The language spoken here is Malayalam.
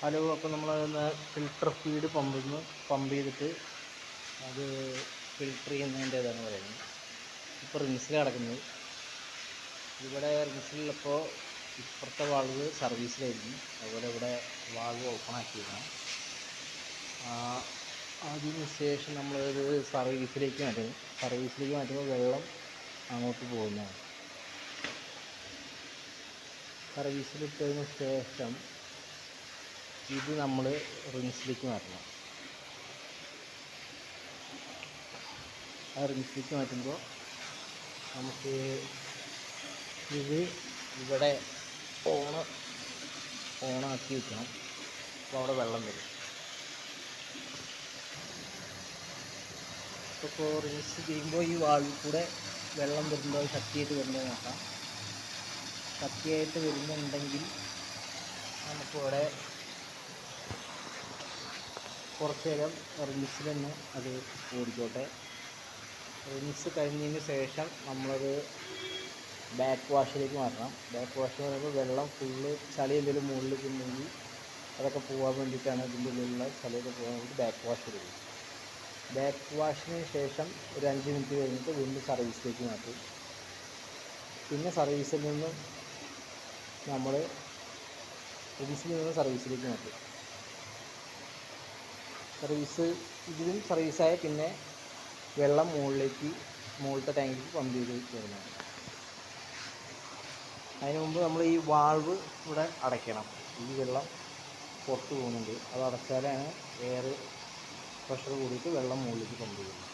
ഹലോ, അപ്പോൾ നമ്മളതൊന്ന് ഫിൽട്ടർ ഫീഡ് പമ്പ് ചെയ്തിട്ട് അത് ഫിൽട്ടർ ചെയ്യുന്നതിൻ്റേതാണ് പറയുന്നത്. ഇപ്പോൾ റിൻസിൽ കിടക്കുന്നത്. ഇവിടെ റിൻസിലുള്ളപ്പോൾ ഇപ്പുറത്തെ വാൾവ് സർവീസിലായിരിക്കും. അതുപോലെ ഇവിടെ വാൾവ് ഓപ്പൺ ആക്കിയിരിക്കണം. അതിനുശേഷം നമ്മളത് സർവീസിലേക്ക് മാറ്റുമ്പോൾ വെള്ളം അങ്ങോട്ട് പോകുന്നതാണ്. സർവീസിലിട്ടതിന് ശേഷം ഇത് നമ്മൾ റിൻസിലേക്ക് മാറ്റണം. ആ റിൻസിലേക്ക് മാറ്റുമ്പോൾ നമുക്ക് ഇത് ഇവിടെ ഓണാക്കി വെക്കണം. അപ്പോൾ അവിടെ വെള്ളം വരും. ഇപ്പോൾ റിൻസ് ചെയ്യുമ്പോൾ ഈ വാൾവിൽ കൂടെ വെള്ളം വരുമ്പോൾ ശക്തിയായിട്ട് വരുന്നത് നോക്കാം. ശക്തിയായിട്ട് വരുന്നുണ്ടെങ്കിൽ നമുക്കിവിടെ കുറച്ച് നേരം റിൻസിൽ തന്നെ അത് ഓടിക്കോട്ടെ. റിൻസ് കഴിഞ്ഞതിന് ശേഷം നമ്മളത് ബാക്ക് വാഷിലേക്ക് മാറ്റണം. ബാക്ക് വാഷ് എന്ന് പറയുമ്പോൾ വെള്ളം ഫുള്ള് ചളി എന്തെങ്കിലും മുകളിലേക്ക് ഉണ്ടെങ്കിൽ അതൊക്കെ പോകാൻ വേണ്ടിയിട്ടാണ്. ഇതിൻ്റെ ഉള്ളിലുള്ള ചളിയൊക്കെ പോകാൻ വേണ്ടി ബാക്ക് വാഷ് എടുക്കും. ബാക്ക് വാഷിന് ശേഷം ഒരു 5 മിനിറ്റ് കഴിഞ്ഞിട്ട് വീണ്ടും സർവീസിലേക്ക് മാറ്റും. പിന്നെ സർവീസിൽ നിന്ന് നമ്മൾ സർവീസിലേക്ക് മാറ്റും. ഇതിലും സർവീസായ പിന്നെ വെള്ളം മുകളിലത്തെ ടാങ്കിലേക്ക് പമ്പ് ചെയ്ത് വരുന്നതാണ്. അതിന് മുമ്പ് നമ്മൾ ഈ വാൾവ് ഇവിടെ അടയ്ക്കണം. ഈ വെള്ളം പുറത്ത് പോകുന്നുണ്ട്, അത് അടച്ചാലാണ് എയർ പ്രഷർ കൂടിയിട്ട് വെള്ളം മുകളിലേക്ക് പമ്പ് ചെയ്യുന്നത്.